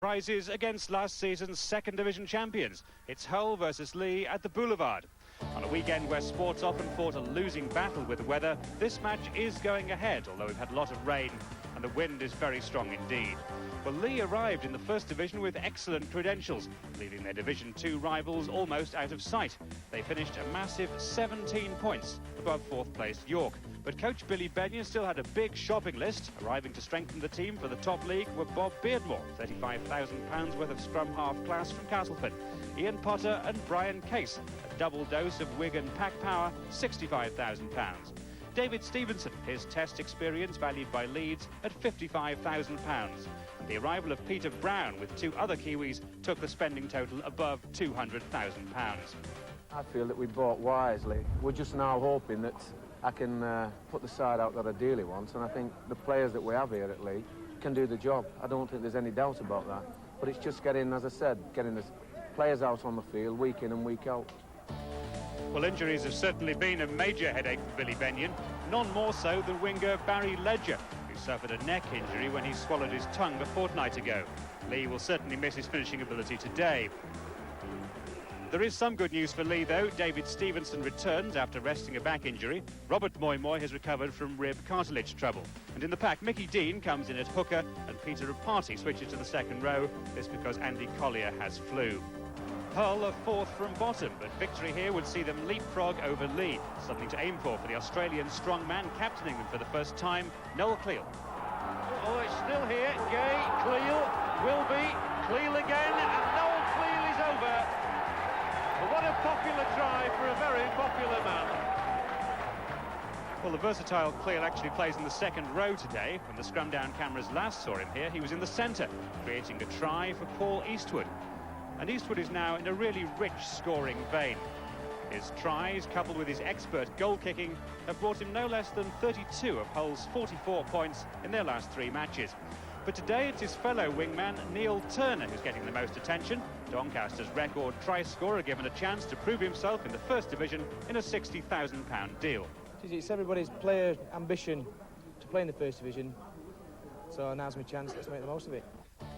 Prizes against last season's second division champions. It's Hull versus Leigh at the Boulevard. On a weekend where sports often fought a losing battle with the weather, this match is going ahead, although we've had a lot of rain and the wind is very strong indeed. Well, Leigh arrived in the first division with excellent credentials, leaving their Division 2 rivals almost out of sight. They finished a massive 17 points above fourth placed York. But coach Billy Benyon still had a big shopping list. Arriving to strengthen the team for the top league were Bob Beardmore, £35,000 worth of scrum half class from Castleford, Ian Potter and Brian Case, a double dose of Wigan pack power, £65,000. David Stevenson, his test experience valued by Leeds at £55,000. And the arrival of Peter Brown with two other Kiwis took the spending total above £200,000. I feel that we bought wisely. We're just now hoping that I can put the side out that I dearly want, and I think the players that we have here at Leigh can do the job. I don't think there's any doubt about that. But it's just getting, as I said, getting the players out on the field week in and week out. Well, injuries have certainly been a major headache for Billy Benyon, none more so than winger Barry Ledger, who suffered a neck injury when he swallowed his tongue a fortnight ago. Leigh will certainly miss his finishing ability today. There is some good news for Leigh, though. David Stevenson returns after resting a back injury. Robert Moy has recovered from rib cartilage trouble. And in the pack, Mickey Dean comes in at hooker and Peter Reparty switches to the second row. This because Andy Collier has flu. Hull are fourth from bottom, but victory here would see them leapfrog over Leigh. Something to aim for the Australian strongman captaining them for the first time, Noel Cleal. Oh, it's still here. Gay, Cleal, will be, Cleal again, and Noel Cleal is over. What a popular try for a very popular man. Well, the versatile Cleal actually plays in the second row today. When the scrum down cameras last saw him here, he was in the centre, creating a try for Paul Eastwood. And Eastwood is now in a really rich scoring vein. His tries, coupled with his expert goal-kicking, have brought him no less than 32 of Hull's 44 points in their last three matches. But today it's his fellow wingman Neil Turner who's getting the most attention. Doncaster's record try-scorer given a chance to prove himself in the first division in a £60,000 deal. It's everybody's player ambition to play in the first division, so now's my chance. Let's make the most of it.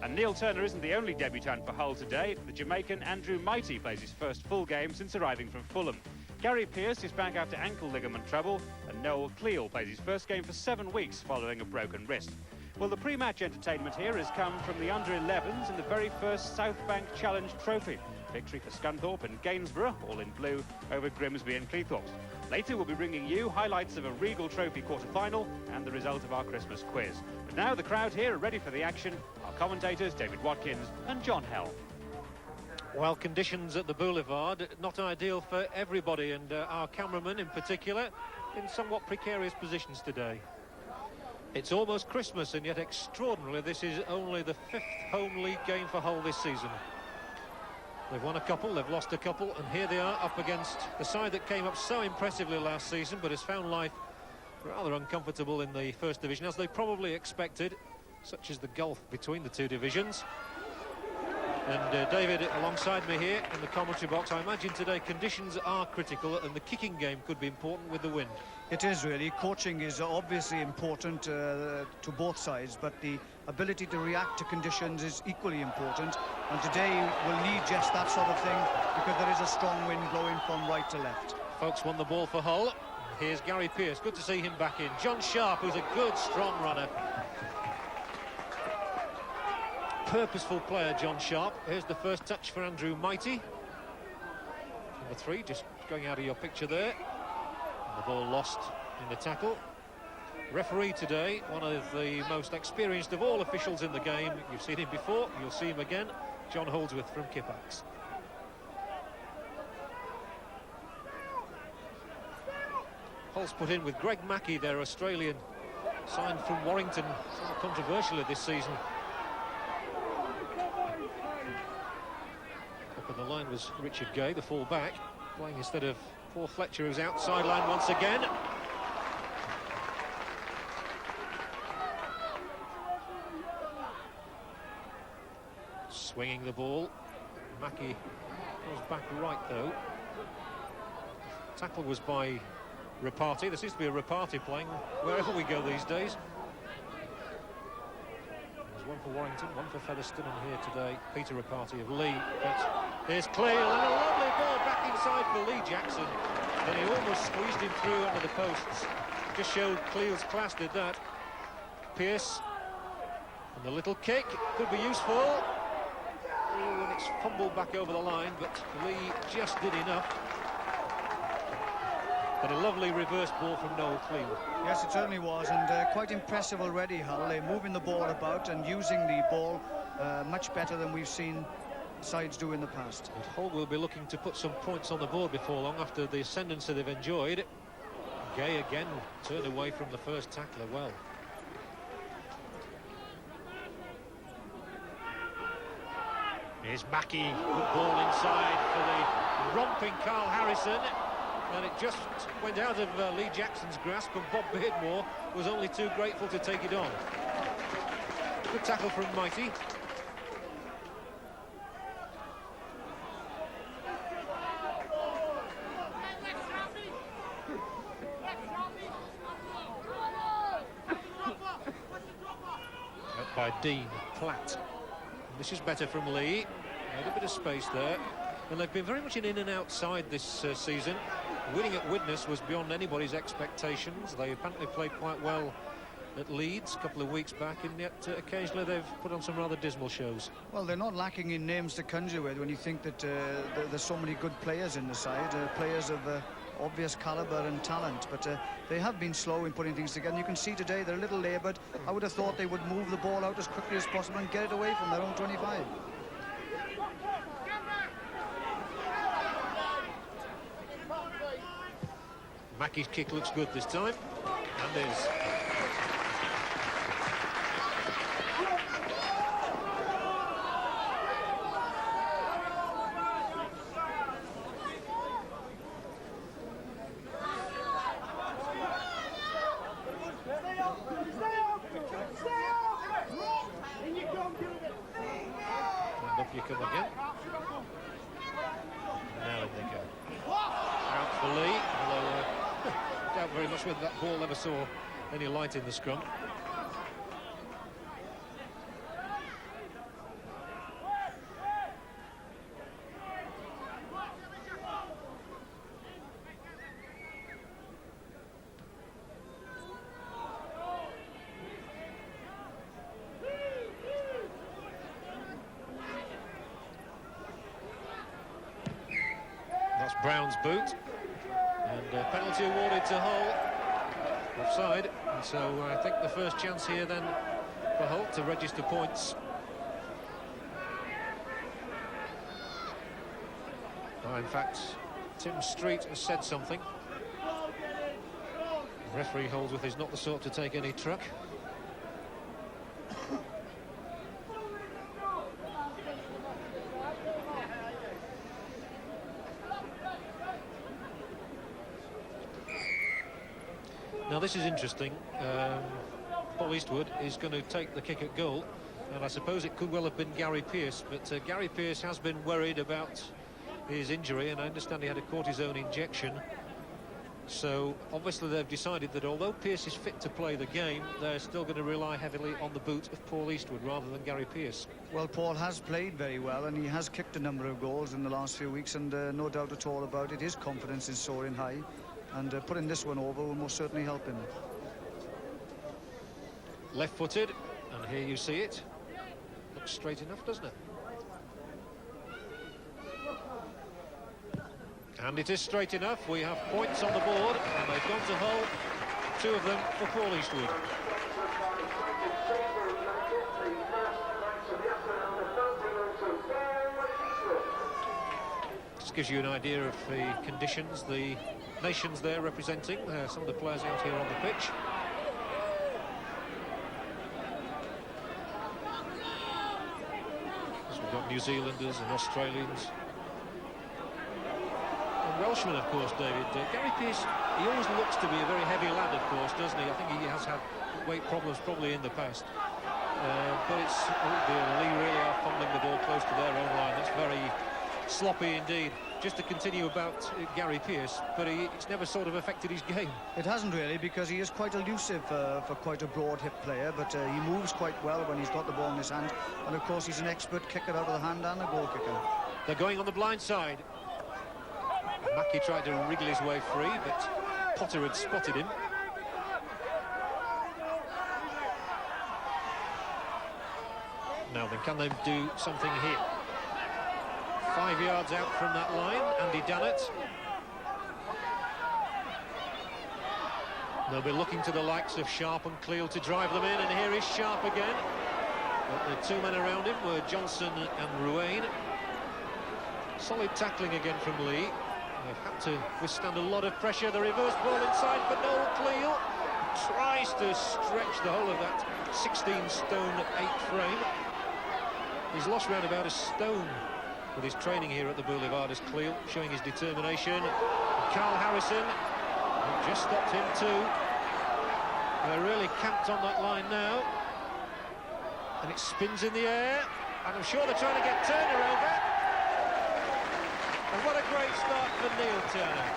And Neil Turner isn't the only debutant for Hull today. The Jamaican Andrew Mighty plays his first full game since arriving from Fulham. Gary Pearce is back after ankle ligament trouble, and Noel Cleal plays his first game for 7 weeks following a broken wrist. Well, the pre-match entertainment here has come from the under-11s in the very first South Bank Challenge Trophy. Victory for Scunthorpe and Gainsborough, all in blue, over Grimsby and Cleethorpes. Later we'll be bringing you highlights of a Regal Trophy quarter-final and the result of our Christmas quiz. But now the crowd here are ready for the action. Our commentators, David Watkins and John Hell. Well, conditions at the Boulevard, not ideal for everybody, and our cameraman in particular in somewhat precarious positions today. It's almost Christmas, and yet extraordinarily this is only the 5th home league game for Hull this season. They've won a couple, they've lost a couple, and here they are up against the side that came up so impressively last season but has found life rather uncomfortable in the first division, as they probably expected. Such is the gulf between the two divisions. And David alongside me here in the commentary box. I imagine today conditions are critical and the kicking game could be important with the wind. It is really. Coaching is obviously important to both sides, but the ability to react to conditions is equally important, and today we'll need just that sort of thing because there is a strong wind blowing from right to left. Folks won the ball for Hull. Here's Gary Pearce, good to see him back in. John Sharp, who's a good strong runner. Purposeful player, John Sharp. Here's the first touch for Andrew Mighty. Number 3, just going out of your picture there. And the ball lost in the tackle. Referee today, one of the most experienced of all officials in the game. You've seen him before, you'll see him again. John Holdsworth from Kippax. Hull's put in with Greg Mackey, their Australian, signed from Warrington, somewhat controversially this season. Up on the line was Richard Gay, the full-back, playing instead of Paul Fletcher, who's out sideline once again. Swinging the ball. Mackey goes back right, though. Tackle was by Reparty. There seems to be a Reparty playing wherever we go these days. There's one for Warrington, one for Featherstone, and here today, Peter a party of Leigh. But here's Cleal, and a lovely ball back inside for Leigh Jackson. And he almost squeezed him through under the posts. Just showed Cleal's class, did that. Pearce, and the little kick could be useful. Oh, and it's fumbled back over the line, but Leigh just did enough. But a lovely reverse ball from Noel Cleal. Yes, it certainly was, and quite impressive already, Hull. They're moving the ball about and using the ball much better than we've seen sides do in the past. But Hull will be looking to put some points on the board before long after the ascendancy they've enjoyed. Gay again turned away from the first tackler well. Here's Mackie, good ball inside for the romping Carl Harrison. And it just went out of Leigh Jackson's grasp, and Bob Beardmore was only too grateful to take it on. Good tackle from Mighty. Up by Dean Platt. And this is better from Leigh. Made a bit of space there. And they've been very much in and outside this season. Winning at Widnes was beyond anybody's expectations. They apparently played quite well at Leeds a couple of weeks back, and yet occasionally they've put on some rather dismal shows. Well, they're not lacking in names to conjure with when you think that there's so many good players in the side, players of obvious calibre and talent, but they have been slow in putting things together. And you can see today they're a little laboured. I would have thought they would move the ball out as quickly as possible and get it away from their own 25. Mackie's kick looks good this time, and is. And up you come again. Now in they go. Out for Leigh, although doubt very much whether that ball ever saw any light in the scrum. That's Brown's boot. And penalty awarded to Hull, offside, and so I think the first chance here then for Hull to register points. In fact, Tim Street has said something. The referee Holdsworth is not the sort to take any truck. Now this is interesting. Paul Eastwood is going to take the kick at goal, and I suppose it could well have been Gary Pearce, but Gary Pearce has been worried about his injury, and I understand he had a cortisone injection. So obviously they've decided that although Pearce is fit to play the game, they're still going to rely heavily on the boot of Paul Eastwood rather than Gary Pearce. Well, Paul has played very well, and he has kicked a number of goals in the last few weeks, and no doubt at all about it, his confidence is soaring high. And putting this one over will most certainly help him. Left-footed, and here you see it. Looks straight enough, doesn't it? And it is straight enough. We have points on the board, and they've gone to Hull. 2 of them for Paul Eastwood. This gives you an idea of the conditions, the nations they're representing, some of the players out here on the pitch. So we've got New Zealanders and Australians. And Welshman, of course, David. Gary Pearce, he always looks to be a very heavy lad, of course, doesn't he? I think he has had weight problems probably in the past. But it's, oh dear, Leigh really are fumbling the ball close to their own line. That's very sloppy indeed. Just to continue about Gary Pearce, but it's never sort of affected his game. It hasn't really, because he is quite elusive for quite a broad hip player, but he moves quite well when he's got the ball in his hand, and of course he's an expert kicker out of the hand and a goal kicker. They're going on the blind side. Mackie tried to wriggle his way free, but Potter had spotted him. Now then, can they do something here? 5 yards out from that line, Andy Dannett. They'll be looking to the likes of Sharp and Cleal to drive them in, and here is Sharp again. But the two men around him were Johnson and Ruane. Solid tackling again from Leigh. They've had to withstand a lot of pressure. The reverse ball inside for Noel Cleal. Tries to stretch the whole of that 16-stone 8 frame. He's lost round about a stone with his training here at the Boulevard as Cleal, showing his determination. And Carl Harrison, who just stopped him too. They're really camped on that line now. And it spins in the air, and I'm sure they're trying to get Turner over. And what a great start for Neil Turner.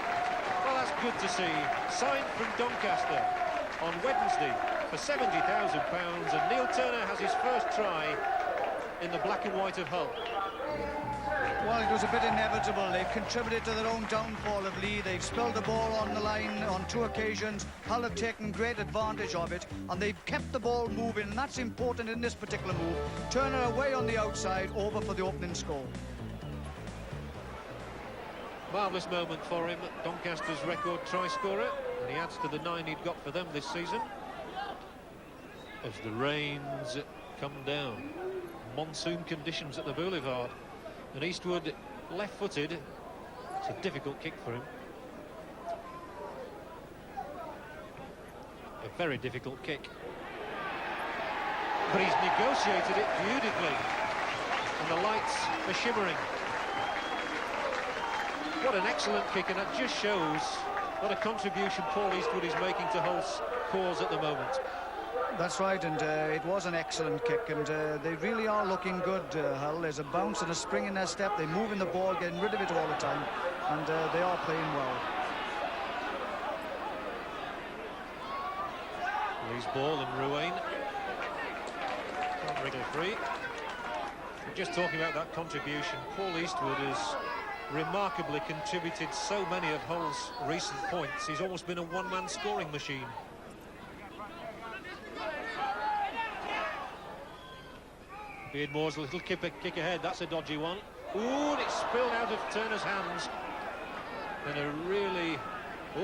Well, that's good to see. Signed from Doncaster on Wednesday for £70,000, and Neil Turner has his first try in the black and white of Hull. Well, it was a bit inevitable. They've contributed to their own downfall of Leigh. They've spilled the ball on the line on 2 occasions. Hull have taken great advantage of it, and they've kept the ball moving, and that's important in this particular move. Turner away on the outside, over for the opening score. Marvellous moment for him, Doncaster's record try scorer, and he adds to the 9 he'd got for them this season. As the rains come down, monsoon conditions at the Boulevard, and Eastwood left-footed. It's a difficult kick for him. A very difficult kick. But he's negotiated it beautifully, and the lights are shimmering. What an excellent kick, and that just shows what a contribution Paul Eastwood is making to Hull's cause at the moment. That's right, and it was an excellent kick, and they really are looking good, Hull. There's a bounce and a spring in their step. They're moving the ball, getting rid of it all the time, and they are playing well. Leigh's ball and Ruane can't wriggle free. We're just talking about that contribution. Paul Eastwood has remarkably contributed so many of Hull's recent points. He's almost been a one-man scoring machine. Beardmore's little kick ahead, that's a dodgy one. Ooh, and it's spilled out of Turner's hands. And a really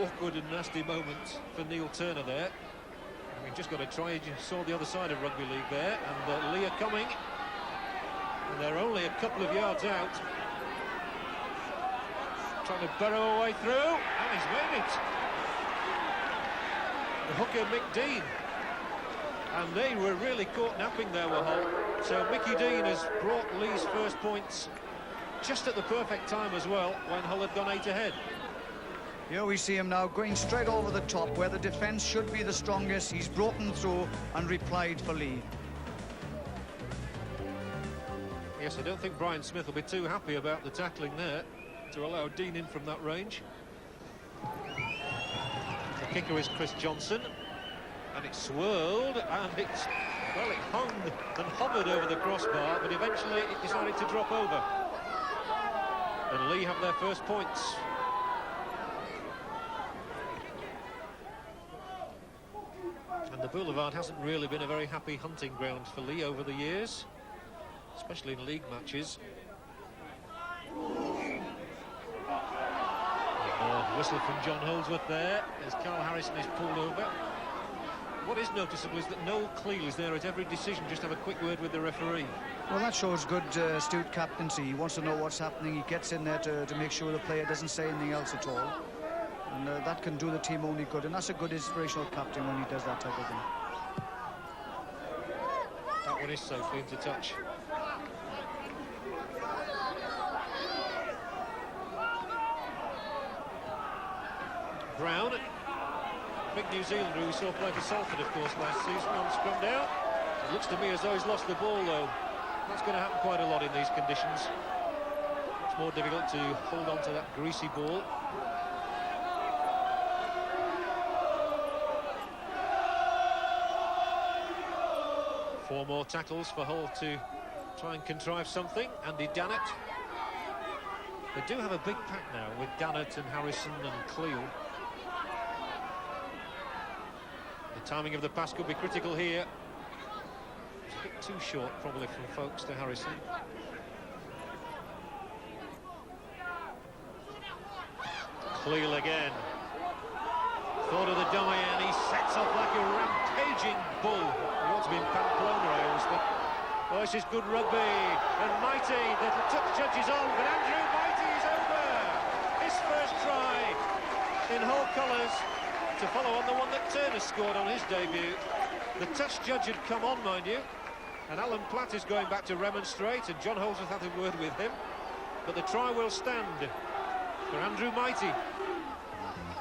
awkward and nasty moment for Neil Turner there. And we've just got to try, you saw the other side of rugby league there, and Leigh are coming. And they're only a couple of yards out. Trying to burrow a way through, and he's made it. The hooker, Mick Dean. And they were really caught napping there, were Hull. So Mickey Dean has brought Leigh's first points just at the perfect time as well, when Hull had gone 8 ahead. Here we see him now going straight over the top, where the defence should be the strongest. He's broken through and replied for Leigh. Yes, I don't think Brian Smith will be too happy about the tackling there, to allow Dean in from that range. The kicker is Chris Johnson. And it swirled, and it's, well, it hung and hovered over the crossbar, but eventually it decided to drop over. And Leigh have their first points. And the Boulevard hasn't really been a very happy hunting ground for Leigh over the years, especially in league matches. Whistle from John Holdsworth there as Carl Harrison is pulled over. What is noticeable is that Noel Cleal is there at every decision, just have a quick word with the referee. Well, that shows good astute captaincy. He wants to know what's happening. He gets in there to make sure the player doesn't say anything else at all. And that can do the team only good. And that's a good inspirational captain when he does that type of thing. That one is safely into touch. Brown, big New Zealander who we saw play for Salford, of course, last season on scrum down. It looks to me as though he's lost the ball, though. That's going to happen quite a lot in these conditions. It's more difficult to hold on to that greasy ball. Four more tackles for Hull to try and contrive something. Andy Dannett. They do have a big pack now with Dannett and Harrison and Cleal. The timing of the pass could be critical here. It's a bit too short probably from Folkes to Harrison. Cleal again. Thought of the dummy and he sets off like a rampaging bull. He ought to be in Pamplona, I always think. Oh, this is good rugby. And Mighty, the touch judge is on, but Andrew Mighty is over. His first try in Hull colours to follow on the one that Turner scored on his debut. The touch judge had come on, mind you, and Alan Platt is going back to remonstrate, and John Holdsworth had a word with him. But the try will stand for Andrew Mighty.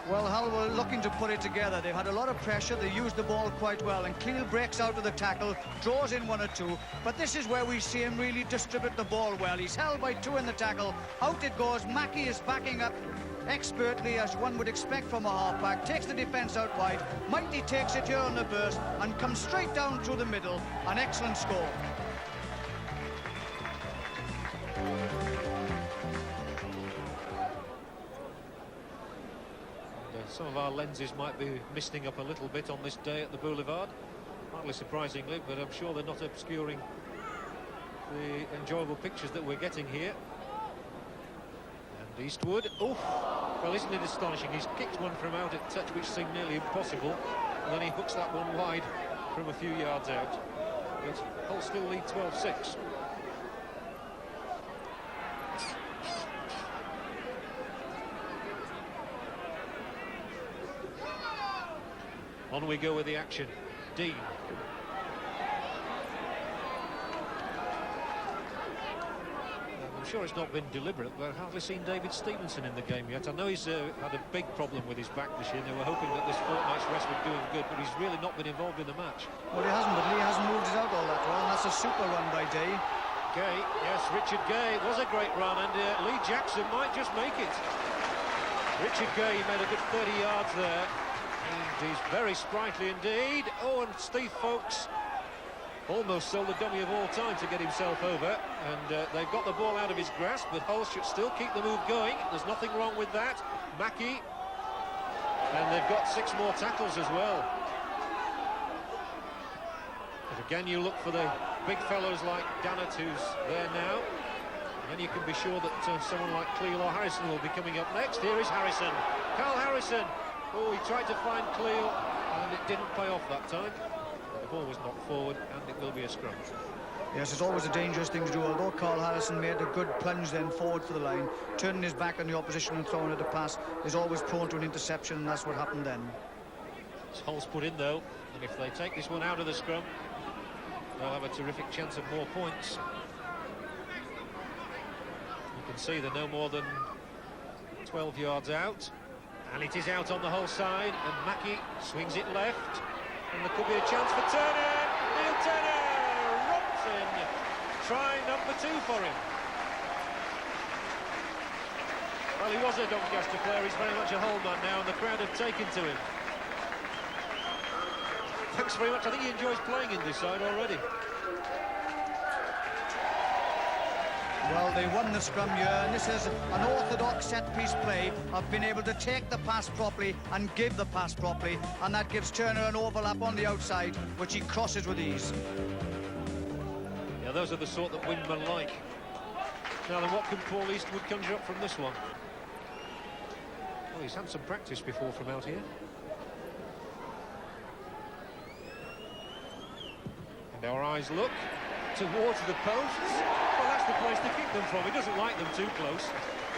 Well, Hull were looking to put it together. They've had a lot of pressure. They used the ball quite well, and Cleal breaks out of the tackle, draws in one or two. But this is where we see him really distribute the ball well. He's held by two in the tackle. Out it goes. Mackey is backing up expertly, as one would expect from a halfback. Takes the defence out wide. Mighty takes it here on the burst and comes straight down through the middle. An excellent score. Some of our lenses might be misting up a little bit on this day at the Boulevard, hardly surprisingly, but I'm sure they're not obscuring the enjoyable pictures that we're getting here. And Eastwood, oh, well, isn't it astonishing? He's kicked one from out at touch which seemed nearly impossible, and then he hooks that one wide from a few yards out. But Hull still lead 12-6. On we go with the action. Dean. I'm sure it's not been deliberate, but I've hardly seen David Stevenson in the game yet. I know he's had a big problem with his back this year. They were hoping that this fortnight's rest would do him good, but he's really not been involved in the match. Well, he hasn't, but Leigh hasn't moved it out all that well, and that's a super run by Day. Gay, yes, Richard Gay. It was a great run, and Lee Jackson might just make it. Richard Gay made a good 30 yards there. And he's very sprightly indeed. Oh, and Steve Folkes almost sold the dummy of all time to get himself over. And they've got the ball out of his grasp, but Hull should still keep the move going. There's nothing wrong with that. Mackey. And they've got 6 more tackles as well. But again, you look for the big fellows like Dannett, who's there now. And then you can be sure that someone like Cleal or Harrison will be coming up next. Here is Harrison. Carl Harrison. Oh, he tried to find Cleal, and it didn't pay off that time. The ball was knocked forward, and it will be a scrum. Yes, it's always a dangerous thing to do. Although Carl Harrison made a good plunge then forward for the line, turning his back on the opposition and throwing it a pass is always prone to an interception, and that's what happened then. Hull's put in, though, and if they take this one out of the scrum, they'll have a terrific chance of more points. You can see they're no more than 12 yards out. And it is out on the Hull side, and Mackey swings it left, and there could be a chance for Turner. Neil Turner romps in. Try number 2 for him. Well, he was a Doncaster player. He's very much a Hull man now, and the crowd have taken to him. Thanks very much. I think he enjoys playing in this side already. Well, they won the scrum here, and this is an orthodox set-piece play of being able to take the pass properly and give the pass properly, and that gives Turner an overlap on the outside, which he crosses with ease. Yeah, those are the sort that wingmen like. Now then, what can Paul Eastwood conjure up from this one? Well, he's had some practice before from out here. And our eyes look towards the posts. Well, that's the place to kick them from. He doesn't like them too close.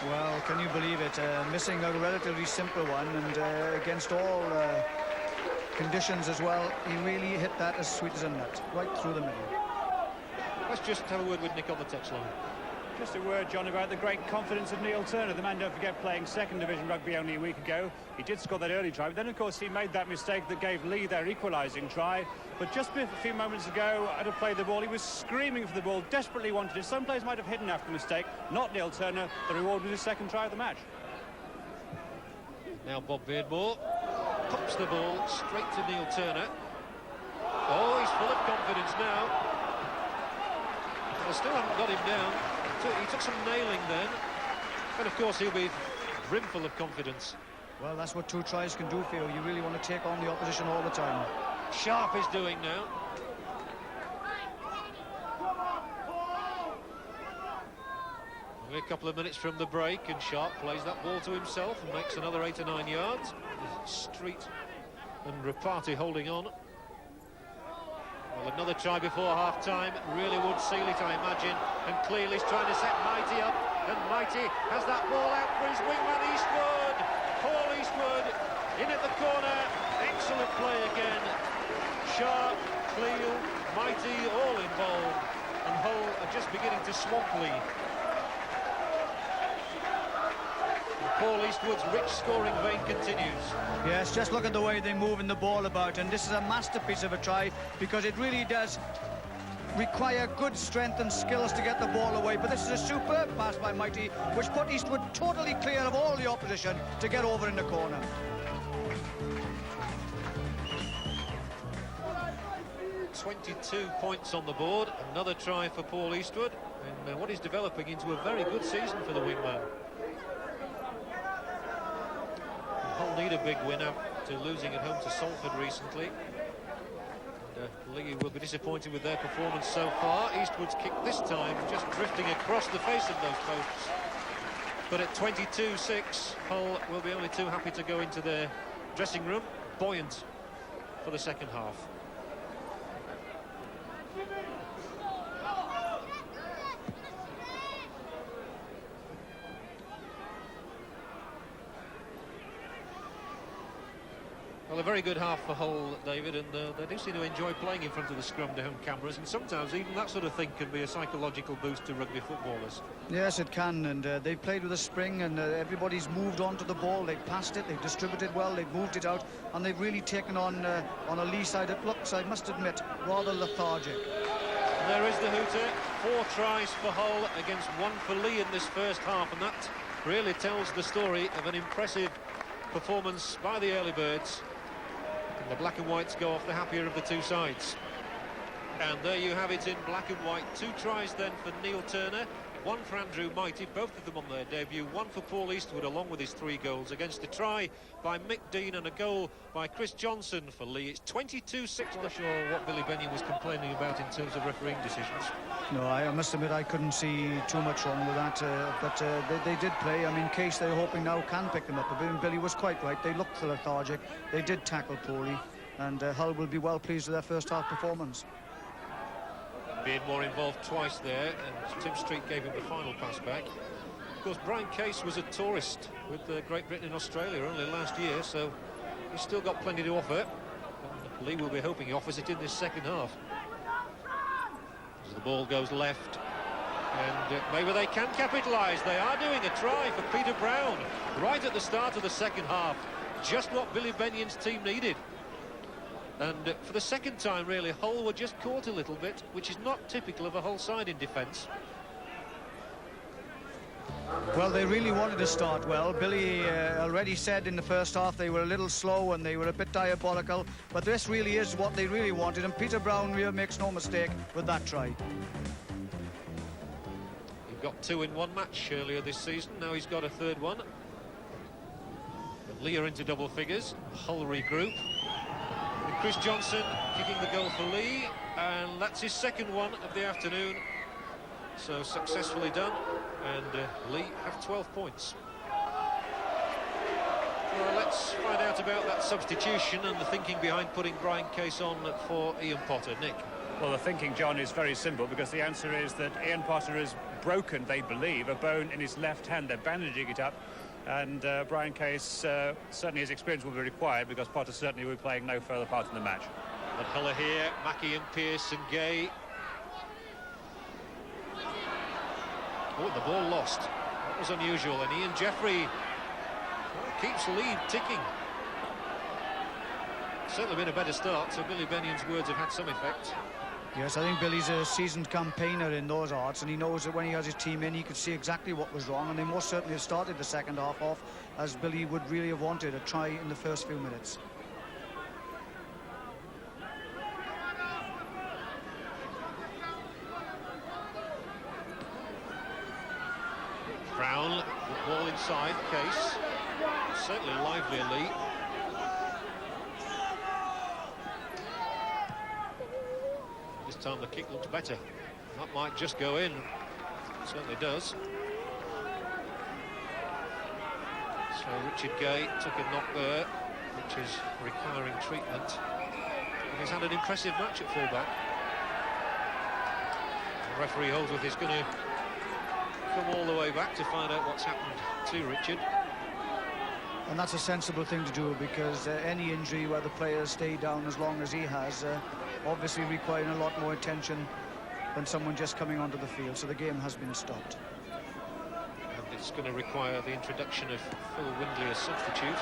Well, can you believe it? Missing a relatively simple one, and against all conditions as well, he really hit that as sweet as a nut, right through the middle. Let's just have a word with Nick on the touchline. Just a word, John, about the great confidence of Neil Turner. The man, don't forget, playing second division rugby only a week ago. He did score that early try, but then, of course, he made that mistake that gave Leigh their equalising try. But just a few moments ago, out of play the ball, he was screaming for the ball, desperately wanted it. Some players might have hidden after the mistake. Not Neil Turner. The reward was his second try of the match. Now Bob Beardmore pops the ball straight to Neil Turner. Oh, he's full of confidence now. They still haven't got him down. He took some nailing then. And of course he'll be brimful of confidence. Well, that's what 2 tries can do for you. You really want to take on the opposition all the time. Sharp is doing now. Only a couple of minutes from the break, and Sharp plays that ball to himself and makes another 8 or 9 yards. Street and Rapati holding on. Well, another try before half-time really would seal it, I imagine. And Cleely's trying to set Mighty up, and Mighty has that ball out for his wingman Eastwood. Paul Eastwood in at the corner. Excellent play again. Sharp, Cleel, Mighty all involved, and Hull are just beginning to swamp Leigh. Paul Eastwood's rich scoring vein continues. Yes, just look at the way they're moving the ball about, and this is a masterpiece of a try, because it really does require good strength and skills to get the ball away. But this is a superb pass by Mighty, which put Eastwood totally clear of all the opposition to get over in the corner. .22 points on the board. Another try for Paul Eastwood, and what is developing into a very good season for the wingman. Hull need a big win after losing at home to Salford recently. And Leigh will be disappointed with their performance so far. Eastwood's kick this time just drifting across the face of those posts. But at 22-6, Hull will be only too happy to go into their dressing room buoyant for the second half. Well, a very good half for Hull, David, and they do seem to enjoy playing in front of the scrum to home cameras, and sometimes even that sort of thing can be a psychological boost to rugby footballers. Yes, it can, and they've played with a spring, and everybody's moved on to the ball. They've passed it, they've distributed well, they've moved it out, and they've really taken on a Leigh side that looks, I must admit, rather lethargic. And there is the hooter. 4 tries for Hull against 1 for Leigh in this first half, and that really tells the story of an impressive performance by the early birds. And the black and whites go off the happier of the 2 sides. And there you have it in black and white. 2 tries then for Neil Turner, 1 for Andrew Mighty, both of them on their debut, 1 for Paul Eastwood along with his 3 goals, against a try by Mick Dean and a goal by Chris Johnson for Leigh. It's 22-6. I'm not sure what Billy Benyon was complaining about in terms of refereeing decisions. No, I must admit I couldn't see too much wrong with that, but they did play. I mean, Case, they're hoping now can pick them up. But Billy was quite right. They looked lethargic. They did tackle poorly, and Hull will be well pleased with their first half performance. Beardmore involved twice there, and Tim Street gave him the final pass back. Of course, Brian Case was a tourist with Great Britain and Australia only last year, so he's still got plenty to offer. And Leigh will be hoping he offers it in this second half. As the ball goes left, and maybe they can capitalise. They are doing a try for Peter Brown right at the start of the second half. Just what Billy Benyon's team needed. And for the second time, really, Hull were just caught a little bit, which is not typical of a Hull side in defence. Well, they really wanted to start well. Billy already said in the first half they were a little slow and they were a bit diabolical, but this really is what they really wanted, and Peter Brown really makes no mistake with that try. He got 2 in 1 match earlier this season, now he's got a 3rd one. But Leigh are into double figures. Hull regroup. And Chris Johnson kicking the goal for Leigh, and that's his 2nd one of the afternoon. So successfully done, and Leigh have 12 points. Well, let's find out about that substitution and the thinking behind putting Brian Case on for Ian Potter. Nick? Well, the thinking, John, is very simple, because the answer is that Ian Potter has broken, they believe, a bone in his left hand. They're bandaging it up, and Brian Case, certainly his experience will be required, because Potter certainly will be playing no further part in the match. And Hull are here, Mackie and Pearce and Gay. Oh, the ball lost. That was unusual, and Ian Jeffrey keeps the lead ticking. Certainly been a better start, so Billy Bennion's words have had some effect. Yes, I think Billy's a seasoned campaigner in those arts, and he knows that when he has his team in, he could see exactly what was wrong, and they most certainly have started the second half off as Billy would really have wanted, a try in the first few minutes. Brown, the ball inside, Case. Certainly lively, Leigh. This time the kick looks better. That might just go in. It certainly does. So Richard Gay took a knock there, which is requiring treatment. And he's had an impressive match at fullback. The referee Holdsworth is going to come all the way back to find out what's happened to Richard. And that's a sensible thing to do, because any injury where the players stay down as long as he has, obviously requiring a lot more attention than someone just coming onto the field. So the game has been stopped. And it's going to require the introduction of Phil Windley as substitute.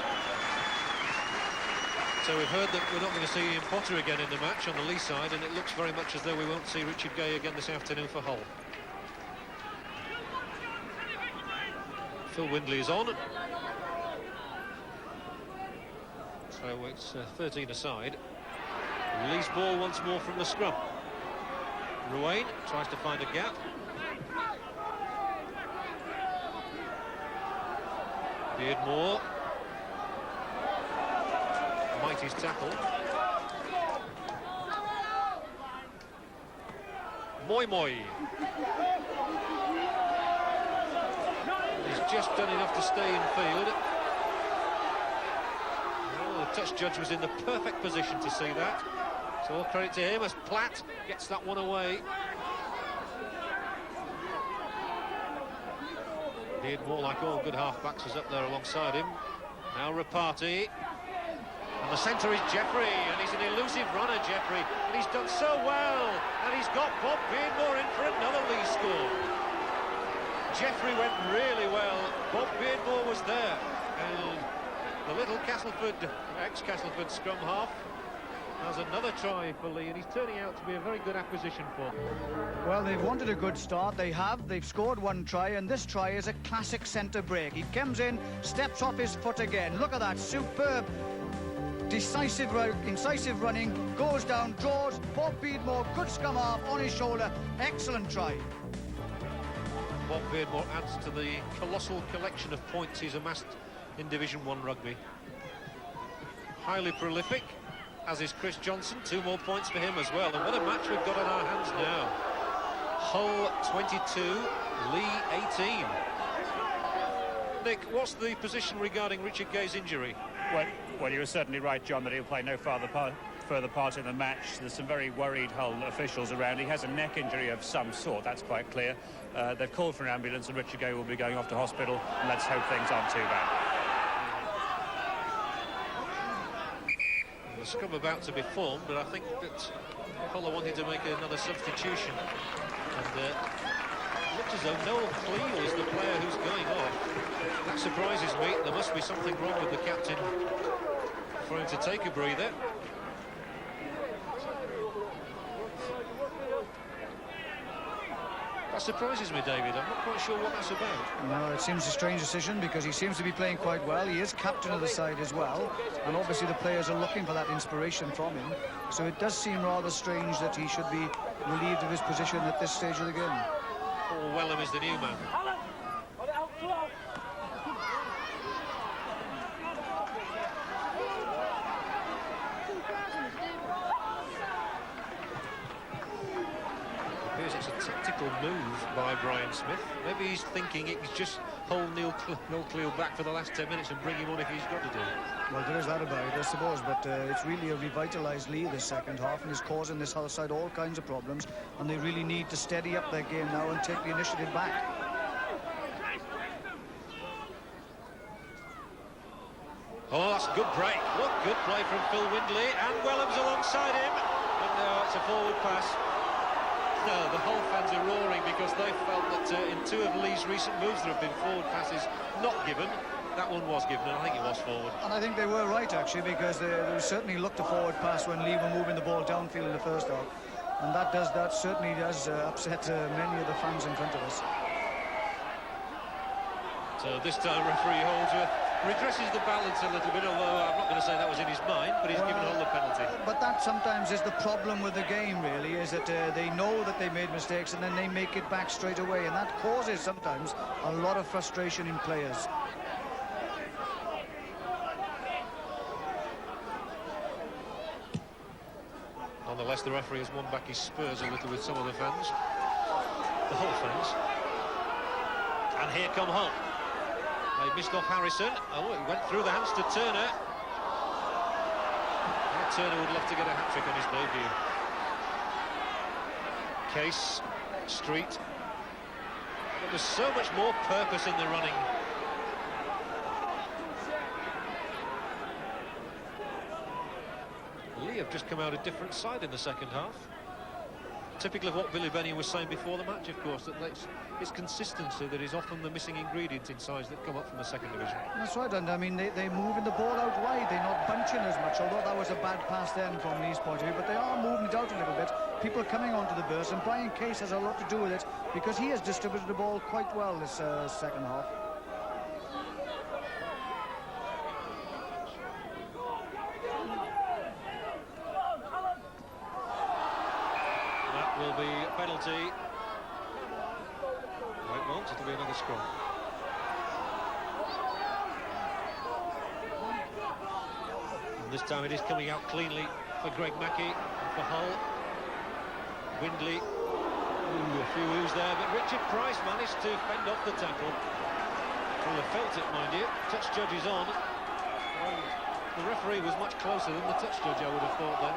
So we've heard that we're not going to see Ian Potter again in the match on the Leigh side, and it looks very much as though we won't see Richard Gay again this afternoon for Hull. Phil Windley is on. So it's 13 aside. Leigh's ball once more from the scrum. Ruane tries to find a gap. Beardmore. Mighty's tackle. Moy. He's just done enough to stay in field. Well, the touch judge was in the perfect position to see that. So all credit to him as Platt gets that one away. Beardmore, like all good half-backs, was up there alongside him. Now Rapati. And the centre is Jeffrey, and he's an elusive runner, Jeffrey. And he's done so well. And he's got Bob Beardmore in for another Leigh score. Jeffrey went really well. Bob Beardmore was there. And the little Castleford, ex-Castleford scrum half, has another try for Leigh, and he's turning out to be a very good acquisition for them. Well, they've wanted a good start. They've scored one try, and this try is a classic centre break. He comes in, steps off his foot again. Look at that, superb, incisive running, goes down, draws. Bob Beardmore, good scrum half on his shoulder. Excellent try. Bob Beardmore adds to the colossal collection of points he's amassed in Division 1 rugby. Highly prolific, as is Chris Johnson. 2 more points for him as well. And what a match we've got on our hands now. Hull 22, Leigh 18. Nick, what's the position regarding Richard Gay's injury? Well, you were certainly right, John, that he'll play no further part in the match. There's some very worried Hull officials around. He has a neck injury of some sort, that's quite clear. They've called for an ambulance, and Richard Gay will be going off to hospital. And let's hope things aren't too bad. The scrum about to be formed, but I think that Hull wanted to make another substitution. And it looks as though Noel Cleal is the player who's going off. That surprises me. There must be something wrong with the captain for him to take a breather. That surprises me, David. I'm not quite sure what that's about. No, it seems a strange decision, because he seems to be playing quite well. He is captain of the side as well, and obviously the players are looking for that inspiration from him. So it does seem rather strange that he should be relieved of his position at this stage of the game. Paul Wellham is the new man. It's a tactical move by Brian Smith. Maybe he's thinking he can just hold Noel Cleal back for the last 10 minutes and bring him on if he's got to do it. Well, there is that about it, I suppose, but it's really a revitalised Leigh this second half, and is causing this Hull side all kinds of problems, and they really need to steady up their game now and take the initiative back. Oh, that's a good break. What good play from Phil Windley, and Wellham's alongside him. But no, it's a forward pass. No, the Hull fans are roaring because they felt that in 2 of Leigh's recent moves there have been forward passes not given. That one was given, and I think it was forward. And I think they were right, actually, because they certainly looked a forward pass when Leigh were moving the ball downfield in the first half. And that certainly does upset many of the fans in front of us. So this time referee Holdsworth redresses the balance a little bit, although I'm not going to say that was in his mind, but he's given Hull the penalty. But that sometimes is the problem with the game, really, is that they know that they made mistakes and then they make it back straight away, and that causes sometimes a lot of frustration in players. Nonetheless, the referee has won back his spurs a little with some of the fans, the Hull fans. And here come Hull. They missed off Harrison. Oh, he went through the hands to Turner. Now Turner would love to get a hat-trick on his debut. Case, Street. But there's so much more purpose in the running. Leigh have just come out a different side in the second half. Typical of what Billy Benny was saying before the match, of course, that it's consistency that is often the missing ingredient in sides that come up from the second division. That's right, and I mean, they're moving the ball out wide, they're not bunching as much, although that was a bad pass then from Leigh's point of view, but they are moving it out a little bit. People coming onto the burst, and Brian Case has a lot to do with it, because he has distributed the ball quite well this second half. Will be a penalty. No, it won't. It'll be another scrum. And this time it is coming out cleanly for Greg Mackey and for Hull. Windley. Ooh, a few oohs there, but Richard Price managed to fend off the tackle. Well, they felt it, mind you. Touch judge is on. Well, the referee was much closer than the touch judge, I would have thought then.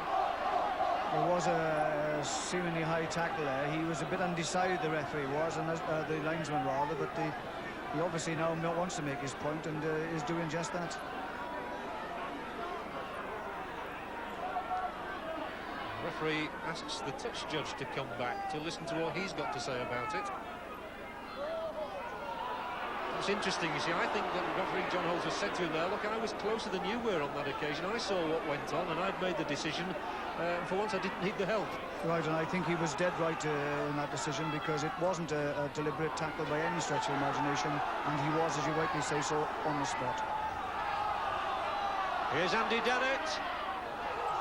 There was a seemingly high tackle there. He was a bit undecided, the referee was, and the linesman rather, but he obviously now wants to make his point and is doing just that. The referee asks the touch judge to come back to listen to what he's got to say about it. It's interesting, you see. I think that referee John Holdsworth said to him there, look, I was closer than you were on that occasion. I saw what went on and I'd made the decision. For once I didn't need the help. Right, and I think he was dead right in that decision, because it wasn't a deliberate tackle by any stretch of imagination, and he was, as you rightly say so, on the spot. Here's Andy Dennett.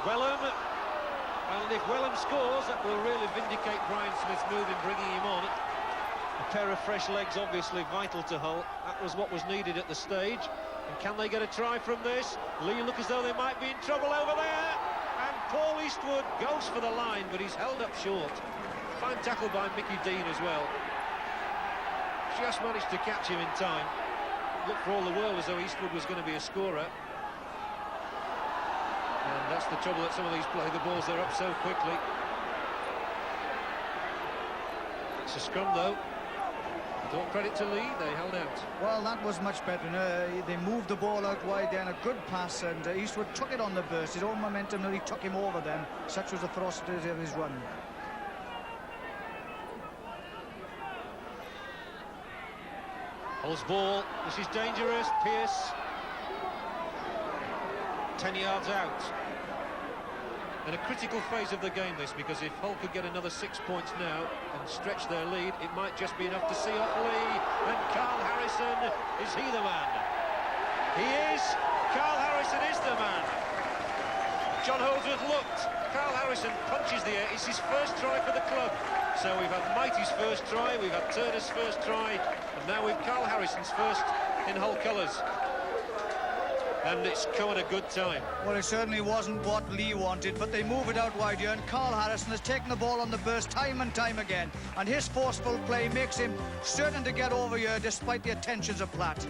Wellham. And if Wellham scores, that will really vindicate Brian Smith's move in bringing him on. A pair of fresh legs obviously vital to Hull. That was what was needed at the stage. And can they get a try from this? Leigh look as though they might be in trouble over there. And Paul Eastwood goes for the line, but he's held up short. Fine tackle by Mickey Dean as well. Just managed to catch him in time. Looked for all the world as though Eastwood was going to be a scorer. And that's the trouble that some of these play the balls, they're up so quickly. It's a scrum though. All credit to Leigh, they held out. Well, that was much better. They moved the ball out wide then, a good pass, and Eastwood took it on the burst. His own momentum really took him over then. Such was the ferocity of his run. Hull's ball, this is dangerous. Pearce, 10 yards out. In a critical phase of the game, this, because if Hull could get another 6 points now and stretch their lead, it might just be enough to see off Leigh. And Carl Harrison, is he the man? He is. Carl Harrison is the man. John Holdsworth looked. Carl Harrison punches the air. It's his first try for the club. So we've had Mighty's first try, we've had Turner's first try, and now we've Carl Harrison's first in Hull colours. And it's come at a good time. Well, it certainly wasn't what Leigh wanted, but they move it out wide here, and Carl Harrison has taken the ball on the burst time and time again, and his forceful play makes him certain to get over here despite the attentions of Platt.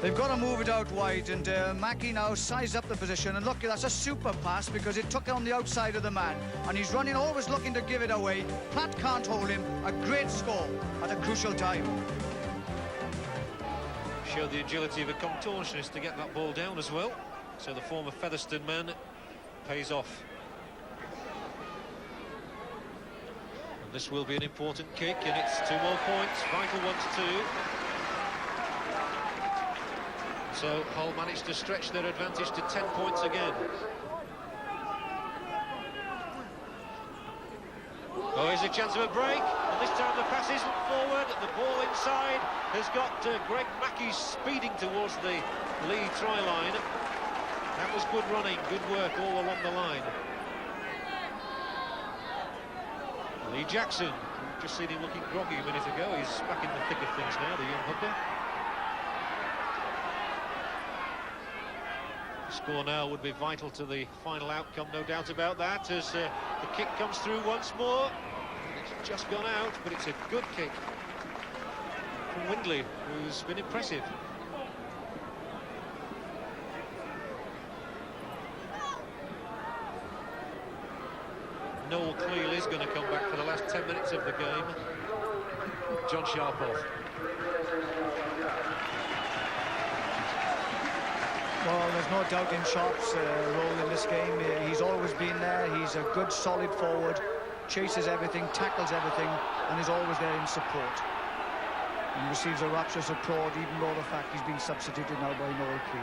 They've got to move it out wide, and Mackey now sizes up the position, and look, that's a super pass because it took it on the outside of the man, and he's running, always looking to give it away. Platt can't hold him. A great score at a crucial time. Showed the agility of a contortionist to get that ball down as well. So the former Featherstone man pays off. And this will be an important kick, and it's 2 more points, vital ones too. So Hull managed to stretch their advantage to 10 points again. Oh, here's a chance of a break, and this time the pass isn't forward, the ball inside has got Greg Mackey speeding towards the Leigh try line. That was good running, good work all along the line. Lee Jackson, we've just seen him looking groggy a minute ago, he's back in the thick of things now, the young hooker. The score now would be vital to the final outcome, no doubt about that, as the kick comes through once more. It's just gone out, but it's a good kick from Windley, who's been impressive. Noel Cleal is going to come back for the last 10 minutes of the game. John Sharp off. Well, there's no doubt in Sharp's role in this game. He's always been there. He's a good, solid forward, chases everything, tackles everything, and is always there in support. And receives a rapturous applaud, even though the fact he's been substituted now by Noel Cleal.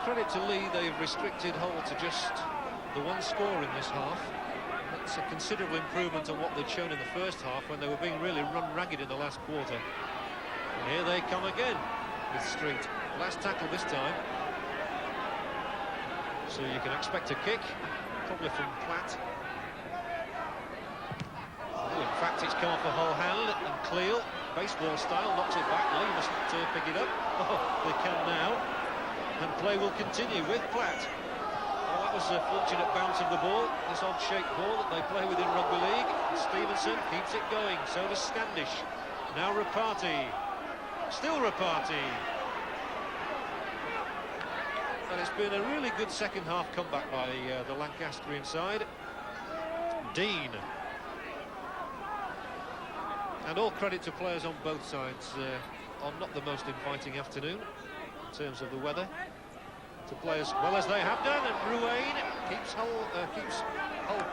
Credit to Leigh, they've restricted Hull to just the 1 score in this half. That's a considerable improvement on what they'd shown in the first half when they were being really run ragged in the last quarter. And here they come again with Street. Last tackle this time. So you can expect a kick, probably from Platt. Oh, in fact, it's come off a Hull hand, and Cleal, baseball style, knocks it back. Leigh mustn't pick it up. Oh, they can now. And play will continue with Platt. Well, that was a fortunate bounce of the ball, this odd-shaped ball that they play with in rugby league. And Stevenson keeps it going, so does Standish. Now Rapati. Still Rapati. And it's been a really good second half comeback by the Lancastrian side. Dean. And all credit to players on both sides on not the most inviting afternoon in terms of the weather, to play as well as they have done, and Ruane keeps Hull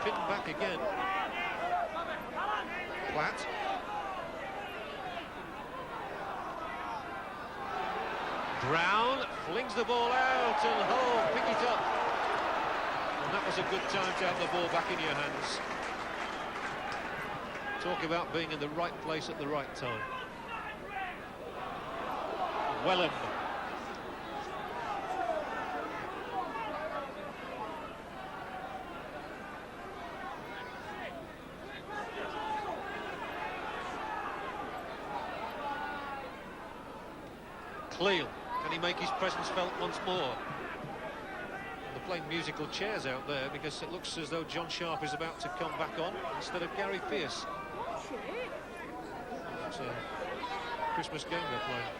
pinned back again. Platt. Brown flings the ball out, and Hull pick it up. And that was a good time to have the ball back in your hands. Talk about being in the right place at the right time. Wellham. Cleal, can he make his presence felt once more? They're playing musical chairs out there because it looks as though John Sharp is about to come back on instead of Gary Pearce. It's a Christmas game they're playing.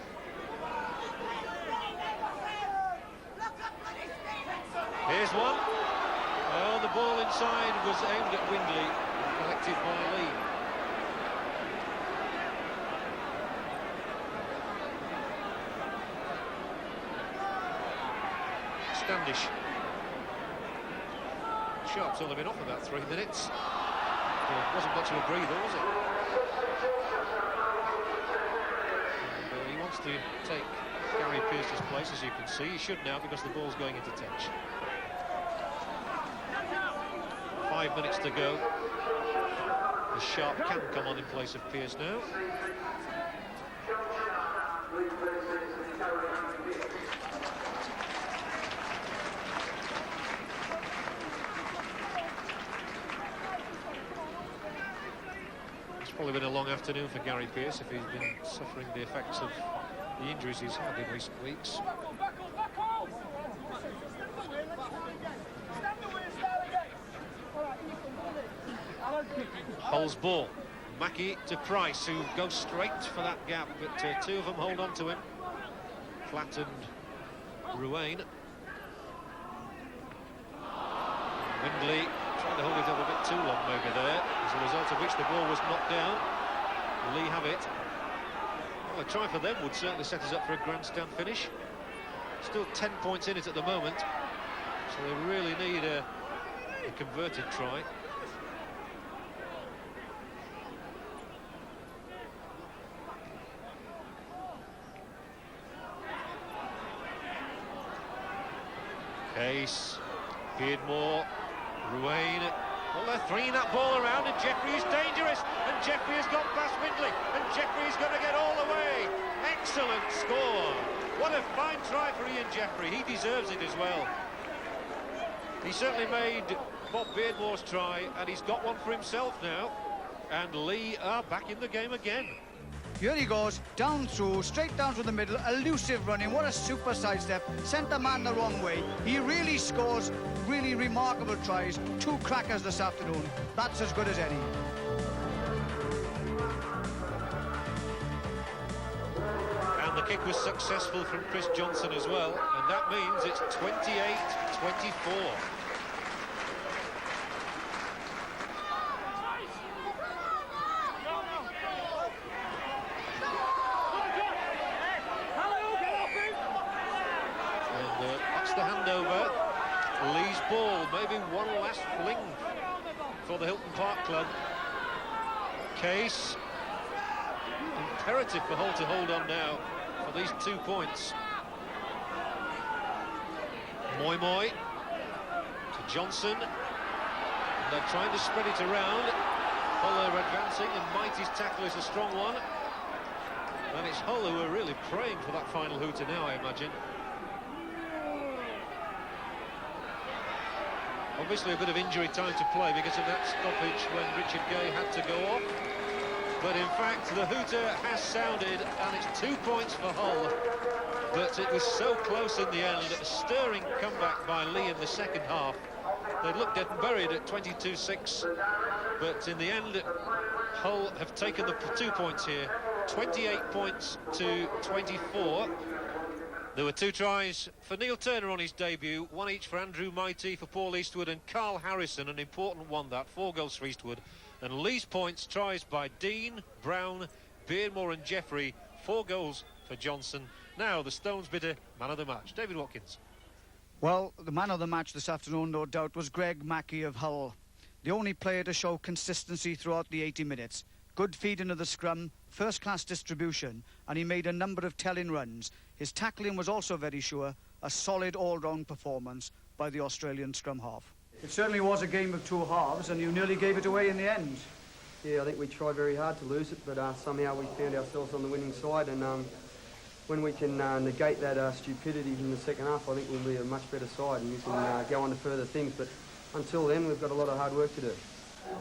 Here's one. Oh, the ball inside was aimed at Windley, collected by Leigh. Standish. Sharp's only been off about 3 minutes. Well, wasn't much of a breather, was it? And, he wants to take Gary Pearce's place, as you can see. He should now, because the ball's going into touch. 5 minutes to go. The Sharp can come on in place of Pearce now. Probably been a long afternoon for Gary Pearce if he's been suffering the effects of the injuries he's had in recent weeks. Hull's ball. Mackey to Price, who goes straight for that gap, but 2 of them hold on to him. Platt and Ruane. Windley trying to hold it up a bit too long maybe there, as a result of which the ball was knocked down. Leigh have it. Well, a try for them would certainly set us up for a grandstand finish. Still 10 points in it at the moment, so they really need a converted try. Case, Beardmore, Ruane. Well, they're throwing that ball around, and Jeffrey is dangerous, and Jeffrey has gone past Windley, and Jeffrey is going to get all the way. Excellent score. What a fine try for Ian Jeffrey. He deserves it as well. He certainly made Bob Beardmore's try, and he's got one for himself now. And Leigh are back in the game again. Here he goes, down through, straight down through the middle, elusive running, what a super sidestep, sent the man the wrong way. He really scores really remarkable tries, 2 crackers this afternoon. That's as good as any. And the kick was successful from Chris Johnson as well, and that means it's 28-24. The handover, Leigh's ball, maybe one last fling for the Hilton Park club. Case, imperative for Hull to hold on now for these 2 points. Moy to Johnson, and they're trying to spread it around. Hull are advancing, and Mighty's tackle is a strong one, and it's Hull who are really praying for that final hooter now, I imagine. Obviously a bit of injury time to play because of that stoppage when Richard Gay had to go off. But in fact, the hooter has sounded, and it's 2 points for Hull. But it was so close in the end. A stirring comeback by Leigh in the second half. They looked dead and buried at 22-6. But in the end, Hull have taken the 2 points here. 28 points to 24. There were 2 tries for Neil Turner on his debut, 1 each for Andrew Mighty, for Paul Eastwood, and Carl Harrison, an important one that, 4 goals for Eastwood. And Leigh's points, tries by Dean, Brown, Beardmore and Jeffrey, 4 goals for Johnson. Now the Stones bidder man of the match, David Watkins. Well, the man of the match this afternoon, no doubt, was Greg Mackey of Hull. The only player to show consistency throughout the 80 minutes. Good feeding of the scrum, first-class distribution, and he made a number of telling runs. His tackling was also very sure, a solid all-round performance by the Australian scrum half. It certainly was a game of 2 halves, and you nearly gave it away in the end. Yeah, I think we tried very hard to lose it, but somehow we found ourselves on the winning side, and when we can negate that stupidity in the second half, I think we'll be a much better side, and we can go on to further things, but until then, we've got a lot of hard work to do.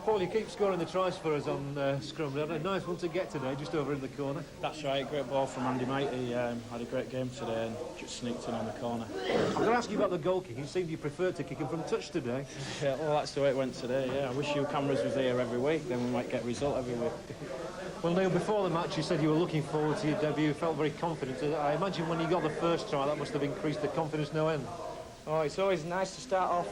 Paul, you keep scoring the tries for us on scrum. A nice one to get today, just over in the corner. That's right, great ball from Andy Mighty. Had a great game today and just sneaked in on the corner. I'm going to ask you about the goal kick. You seemed you preferred to kick him from touch today. Yeah, well, that's the way it went today, yeah. I wish you cameras was here every week, then we might get a result every week. Well, Neil, before the match you said you were looking forward to your debut, felt very confident. I imagine when you got the first try, that must have increased the confidence no end. Oh, it's always nice to start off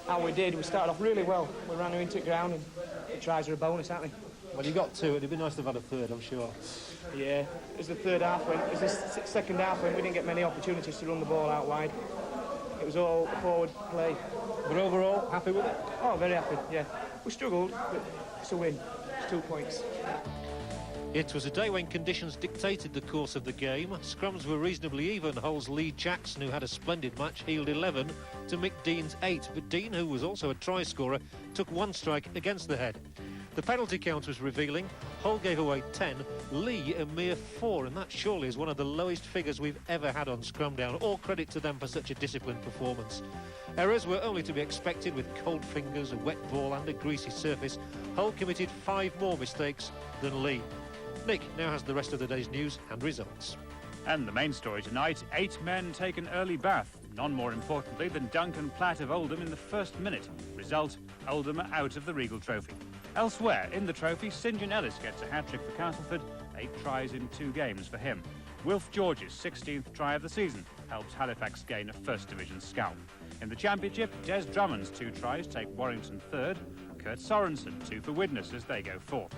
how we did. We started off really well. We ran her into the ground, and the tries are a bonus, aren't they? Well, you got 2. It'd be nice to have had a third, I'm sure. Yeah, as the third half went, as the second half went, we didn't get many opportunities to run the ball out wide. It was all forward play. But overall, happy with it? Oh, very happy, yeah. We struggled, but it's a win. It's 2 points. It was a day when conditions dictated the course of the game. Scrums were reasonably even. Hull's Leigh Jackson, who had a splendid match, healed 11 to Mick Dean's 8. But Dean, who was also a try scorer, took 1 strike against the head. The penalty count was revealing. Hull gave away 10, Leigh a mere 4, and that surely is one of the lowest figures we've ever had on scrum down. All credit to them for such a disciplined performance. Errors were only to be expected with cold fingers, a wet ball and a greasy surface. Hull committed 5 more mistakes than Leigh. Nick now has the rest of the day's news and results. And the main story tonight, 8 men take an early bath. None more importantly than Duncan Platt of Oldham in the first minute. Result, Oldham are out of the Regal Trophy. Elsewhere in the trophy, St John Ellis gets a hat-trick for Castleford, 8 tries in 2 games for him. Wilf George's 16th try of the season helps Halifax gain a First Division scalp. In the Championship, Des Drummond's 2 tries take Warrington 3rd. Kurt Sorensen 2 for Widnes as they go 4th.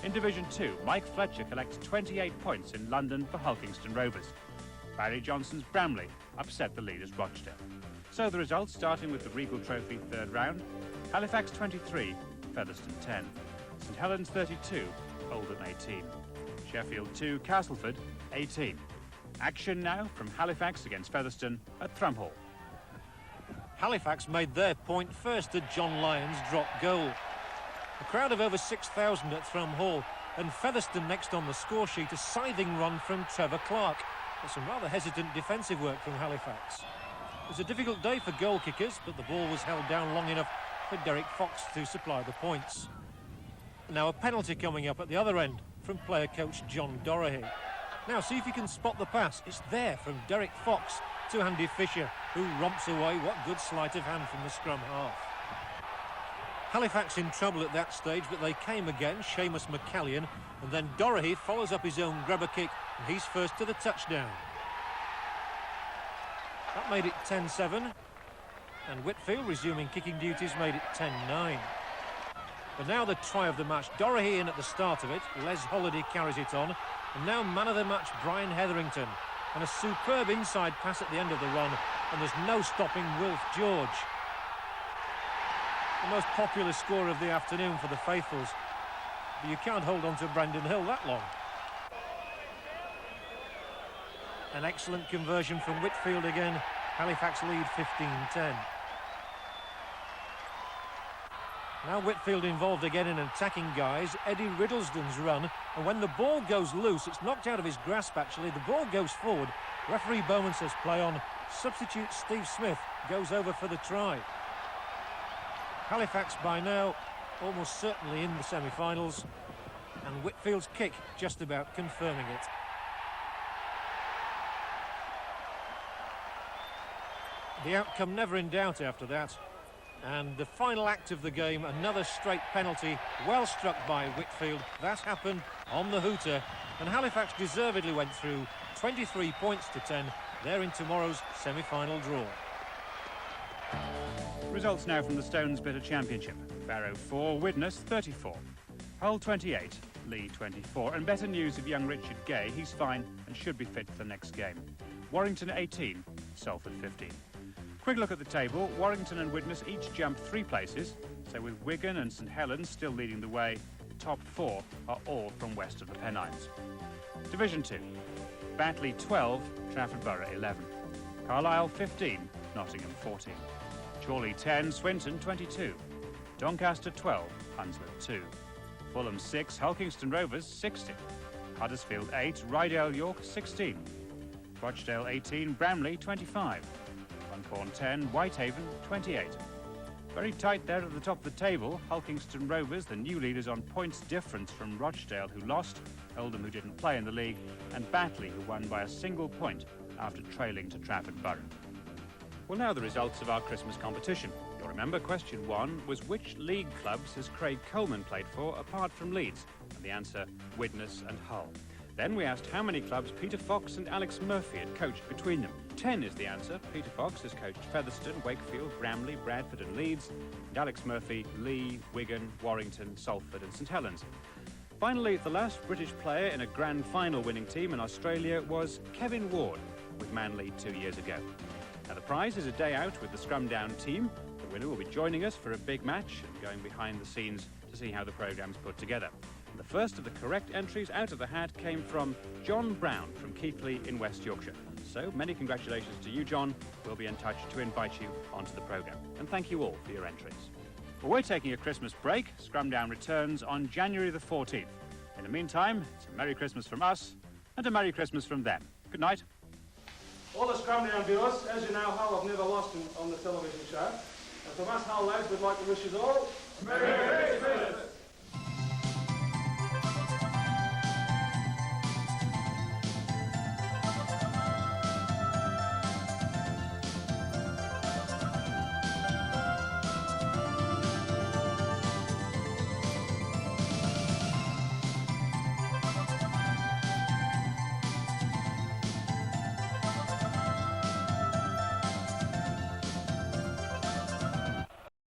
In Division 2, Mike Fletcher collects 28 points in London for Hulkingston Rovers. Barry Johnson's Bramley upset the leaders Rochdale. So the results, starting with the Regal Trophy 3rd round: Halifax 23, Featherstone 10. St Helens 32, Oldham 18. Sheffield 2, Castleford 18. Action now from Halifax against Featherstone at Thrum Hall. Halifax made their point first at John Lyon's drop goal. A crowd of over 6,000 at Thrum Hall, and Featherstone next on the score sheet, a scything run from Trevor Clark. But some rather hesitant defensive work from Halifax. It was a difficult day for goal kickers, but the ball was held down long enough for Derek Fox to supply the points. Now a penalty coming up at the other end from player coach John Dorahy. Now see if you can spot the pass. It's there from Derek Fox to Andy Fisher, who romps away. What good sleight of hand from the scrum half. Halifax in trouble at that stage, but they came again, Seamus McCallion, and then Dorahy follows up his own grubber kick, and he's first to the touchdown. That made it 10-7, and Whitfield, resuming kicking duties, made it 10-9. But now the try of the match. Dorahy in at the start of it, Les Holiday carries it on, and now man of the match Brian Hetherington, and a superb inside pass at the end of the run, and there's no stopping Wilf George. The most popular scorer of the afternoon for the Faithfuls, but you can't hold on to Brandon Hill that long. An excellent conversion from Whitfield again. Halifax lead 15-10. Now Whitfield involved again in attacking guys. Eddie Riddlesden's run, and when the ball goes loose, it's knocked out of his grasp actually. The ball goes forward. Referee Bowman says play on. Substitute Steve Smith goes over for the try. Halifax by now almost certainly in the semi-finals, and Whitfield's kick just about confirming it. The outcome never in doubt after that. And the final act of the game, another straight penalty, well struck by Whitfield. That happened on the hooter, and Halifax deservedly went through 23 points to 10. They're in tomorrow's semi-final draw. Results now from the Stones Bitter Championship. Barrow 4, Widnes 34. Hull 28, Leigh 24. And better news of young Richard Gay. He's fine and should be fit for the next game. Warrington 18, Salford 15. Quick look at the table. Warrington and Widnes each jumped 3 places. So with Wigan and St Helens still leading the way, the top 4 are all from west of the Pennines. Division 2. Batley 12, Trafford Borough 11. Carlisle 15, Nottingham 14. Chorley 10, Swinton 22. Doncaster 12, Hounslow 2. Fulham 6, Hulkingston Rovers 60. Huddersfield 8, Rydale York 16. Rochdale 18, Bramley 25. Runcorn 10, Whitehaven 28. Very tight there at the top of the table. Hulkingston Rovers, the new leaders, on points difference from Rochdale, who lost, Oldham, who didn't play in the league, and Batley, who won by a single point after trailing to Trafford Borough. Well, now the results of our Christmas competition. You'll remember question 1 was which league clubs has Craig Coleman played for apart from Leeds? And the answer, Widnes and Hull. Then we asked how many clubs Peter Fox and Alex Murphy had coached between them. 10 is the answer. Peter Fox has coached Featherstone, Wakefield, Bramley, Bradford and Leeds. And Alex Murphy, Leigh, Wigan, Warrington, Salford and St Helens. Finally, the last British player in a grand final winning team in Australia was Kevin Ward with Manly 2 years ago. Now the prize is a day out with the Scrum Down team. The winner will be joining us for a big match and going behind the scenes to see how the programme's put together. And the first of the correct entries out of the hat came from John Brown from Keighley in West Yorkshire. So many congratulations to you, John. We'll be in touch to invite you onto the programme. And thank you all for your entries. Well, we're taking a Christmas break. Scrum Down returns on January the 14th. In the meantime, it's a Merry Christmas from us and a Merry Christmas from them. Good night. All the Scrum Down viewers, as you know, Hull have never lost on the television show. And from us Hull lads, we'd like to wish you all Merry Christmas!